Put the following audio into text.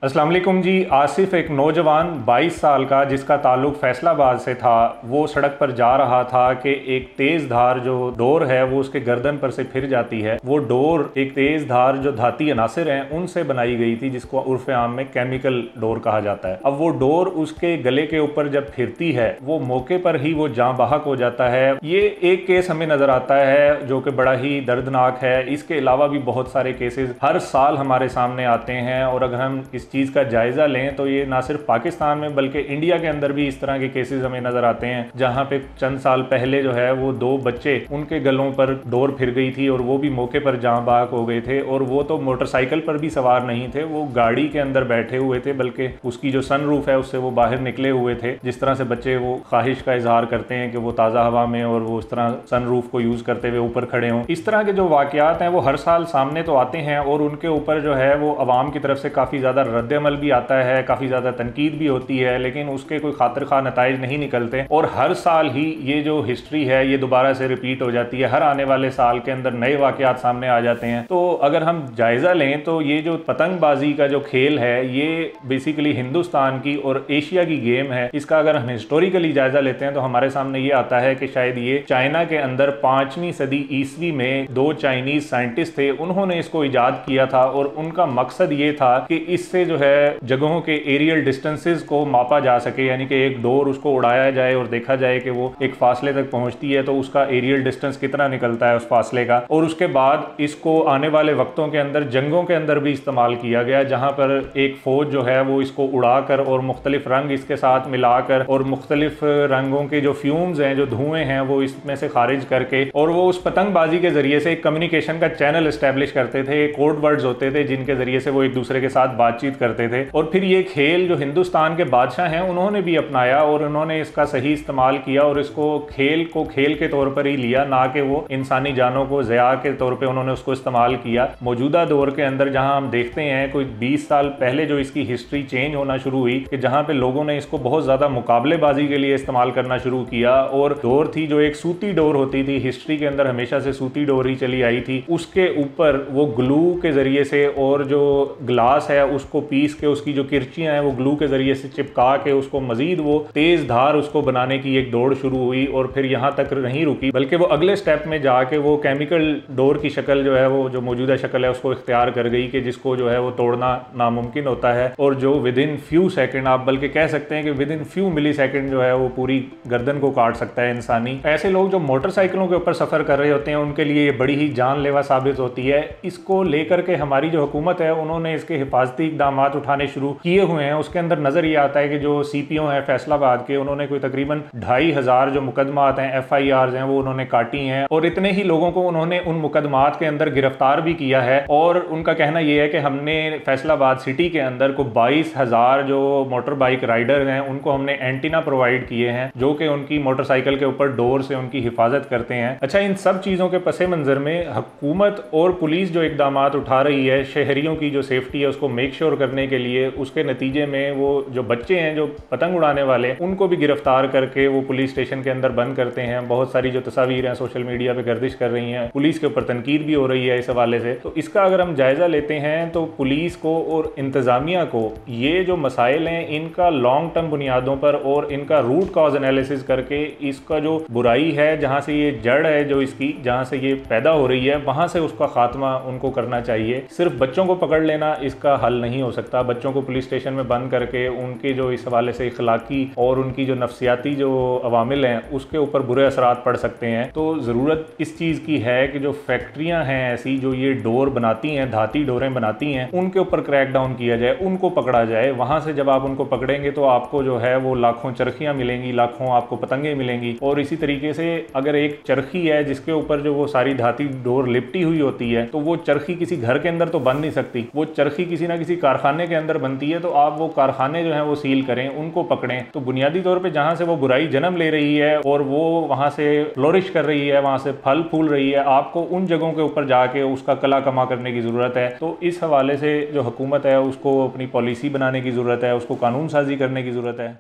अस्सलाम वालेकुम जी। आसिफ एक नौजवान 22 साल का जिसका ताल्लुक फैसलाबाद से था, वो सड़क पर जा रहा था कि एक तेज़ धार जो डोर है वो उसके गर्दन पर से फिर जाती है। वो डोर एक तेज़ धार जो धाती अनासिर हैं उनसे बनाई गई थी, जिसको उर्फ आम में केमिकल डोर कहा जाता है। अब वो डोर उसके गले के ऊपर जब फिरती है वो मौके पर ही वो जाँ बहक हो जाता है। ये एक केस हमें नज़र आता है जो कि बड़ा ही दर्दनाक है। इसके अलावा भी बहुत सारे केसेस हर साल हमारे सामने आते हैं, और अगर हम इस चीज़ का जायज़ा लें तो ये ना सिर्फ पाकिस्तान में बल्कि इंडिया के अंदर भी इस तरह के केसेस हमें नज़र आते हैं, जहाँ पे चंद साल पहले जो है वो 2 बच्चे उनके गलों पर डोर फिर गई थी और वो भी मौके पर जाँ बहक हो गए थे। और वो तो मोटरसाइकिल पर भी सवार नहीं थे, वो गाड़ी के अंदर बैठे हुए थे, बल्कि उसकी जो सनरूफ है उससे वो बाहर निकले हुए थे। जिस तरह से बच्चे वो ख्वाहिश का इजहार करते हैं कि वो ताज़ा हवा में और वो उस तरह सनरूफ को यूज़ करते हुए ऊपर खड़े हों। इस तरह के जो वाक़यात हैं वो हर साल सामने तो आते हैं, और उनके ऊपर जो है वो अवाम की तरफ से काफ़ी ज़्यादा रद्द-ए-अमल भी आता है, काफ़ी ज़्यादा तनकीद भी होती है, लेकिन उसके कोई खातिर खा नताइज नहीं निकलते। और हर साल ही ये जो हिस्ट्री है ये दोबारा से रिपीट हो जाती है। हर आने वाले साल के अंदर नए वाक़यात सामने आ जाते हैं। तो अगर हम जायज़ा लें तो ये जो पतंगबाजी का जो खेल है ये बेसिकली हिंदुस्तान की और एशिया की गेम है। इसका अगर हम हिस्टोरिकली जायज़ा लेते हैं तो हमारे सामने ये आता है कि शायद ये चाइना के अंदर 5वीं सदी ईस्वी में 2 चाइनीज़ साइंटिस्ट थे, उन्होंने इसको ईजाद किया था। और उनका मकसद ये था कि इससे जो है जगहों के एरियल डिस्टेंसेस को मापा जा सके, यानी कि एक डोर उसको उड़ाया जाए और देखा जाए कि वो एक फासले तक पहुंचती है तो उसका एरियल डिस्टेंस कितना निकलता है उस फासले का। और उसके बाद इसको आने वाले वक्तों के अंदर जंगों के अंदर भी इस्तेमाल किया गया, जहां पर एक फौज जो है वो इसको उड़ाकर और मुख्तलिफ रंग इसके साथ मिलाकर और मुख्तलिफ रंगों के जो फ्यूम्स हैं, जो धुएं हैं, वो इसमें से खारिज करके और वो उस पतंगबाजी के जरिए से एक कम्युनिकेशन का चैनल एस्टेब्लिश करते थे। कोड वर्ड्स होते थे जिनके जरिए से वो एक दूसरे के साथ बातचीत करते थे। और फिर ये खेल जो हिंदुस्तान के बादशाह हैं उन्होंने भी अपनाया और उन्होंने इसका सही इस्तेमाल किया और इसको खेल के तौर पर ही लिया, ना कि वो इंसानी जानों को ज़िया के तौर पे उन्होंने उसको इस्तेमाल किया। मौजूदा दौर के अंदर जहां हम देखते हैं कोई 20 साल पहले जो इसकी हिस्ट्री चेंज होना शुरू हुई कि जहां पे लोगों ने इसको बहुत ज़्यादा मुकाबलेबाजी के लिए इस्तेमाल करना शुरू किया, और डोर थी जो एक सूती डोर होती थी, हिस्ट्री के अंदर हमेशा से सूती डोर ही चली आई थी, उसके ऊपर वो ग्लू के ज़रिए से और जो ग्लास है उसको पीस के उसकी जो किरचियाँ हैं वो ग्लू के ज़रिए से चिपका के उसको मज़ीद वो तेज़ धार उसको बनाने की एक दौड़ शुरू हुई। और फिर यहाँ तक नहीं रुकी, बल्कि वो अगले स्टेप में जाके वो केमिकल डोर की शक्ल जो है वो जो मौजूदा शक्ल है उसको इख्तियार कर गई कि जिसको जो है वो तोड़ना नामुमकिन होता है, और जो विद इन फ्यू सेकेंड, आप बल्कि कह सकते हैं कि within few millisecond जो है वो पूरी गर्दन को काट सकता है इंसानी। ऐसे लोग जो मोटरसाइकिलों के ऊपर सफ़र कर रहे होते हैं उनके लिए ये बड़ी ही जानलेवा साबित होती है। इसको लेकर के हमारी जो हुकूमत है उन्होंने इसके हिफाजती इक़दाम उठाने शुरू किए हुए हैं। उसके अंदर नज़र ये आता है कि जो CPO हैं फैसलाबाद के, उन्होंने कोई तकरीबन 2500 जो मुकदमात हैं, FIRs हैं, वो उन्होंने काटी हैं, और इतने ही लोगों को उन्होंने उन मुकदमात के अंदर गिरफ्तार भी किया है। और उनका कहना यह है कि हमने फैसलाबाद सिटी के अंदर को 22,000 जो मोटर बाइक राइडर हैं उनको हमने एंटीना प्रोवाइड किए हैं जो कि उनकी मोटरसाइकिल के ऊपर डोर से उनकी हिफाजत करते हैं। अच्छा, इन सब चीज़ों के पस मंज़र में हुकूमत और पुलिस जो इकदाम उठा रही है शहरियों की जो सेफ्टी है उसको मेक श्योर करने के लिए, उसके नतीजे में वो जो बच्चे हैं जो पतंग उड़ाने वाले उनको भी गिरफ्तार करके वो पुलिस स्टेशन के अंदर बंद करते हैं। बहुत सारी जो तस्वीरें हैं सोशल मीडिया पे गर्दिश कर रही हैं, पुलिस के ऊपर तनकीद भी हो रही है इस हवाले से। तो इसका अगर हम जायज़ा लेते हैं तो पुलिस को और इंतज़ामिया को ये जो मसाइल हैं इनका लॉन्ग टर्म बुनियादों पर और इनका रूट कॉज एनालिसिस करके इसका जो बुराई है, जहाँ से ये जड़ है जो इसकी, जहाँ से ये पैदा हो रही है, वहाँ से उसका खात्मा उनको करना चाहिए। सिर्फ बच्चों को पकड़ लेना इसका हल नहीं हो सकता। बच्चों को पुलिस स्टेशन में बंद करके उनके जो इस हवाले से इखलाकी और उनकी जो नफ्सियाती जो अवामिल हैं उसके ऊपर बुरे असरात पड़ सकते हैं। तो ज़रूरत इस चीज़ की है कि जो फैक्ट्रियाँ हैं ऐसी जो ये डोर बनाती हैं, धाती डोरें बनाती हैं, उनके ऊपर क्रैक डाउन किया जाए, उनको पकड़ा जाए। वहाँ से जब आप उनको पकड़ेंगे तो आपको जो है वो लाखों चरखियाँ मिलेंगी, लाखों आपको पतंगे मिलेंगी। और इसी तरीके से अगर एक चरखी है जिसके ऊपर जो वो सारी धाती डोर लिपटी हुई होती है तो वो चरखी किसी घर के अंदर तो बन नहीं सकती, वो चरखी किसी ना किसी कारखाने के अंदर बनती है। तो आप वो कारखाने जो हैं वो सील करें, उनको पकड़ें। तो बुनियादी तौर पे जहाँ से वो बुराई जन्म ले रही है और वो वहाँ से फ्लोरिश कर रही है, वहाँ से फल फूल रही है, आपको उन जगहों के ऊपर जाके उसका कला कमा करने की ज़रूरत है। तो इस हवाले से जो हुकूमत है उसको अपनी पॉलिसी बनाने की ज़रूरत है, उसको कानून साजी करने की ज़रूरत है।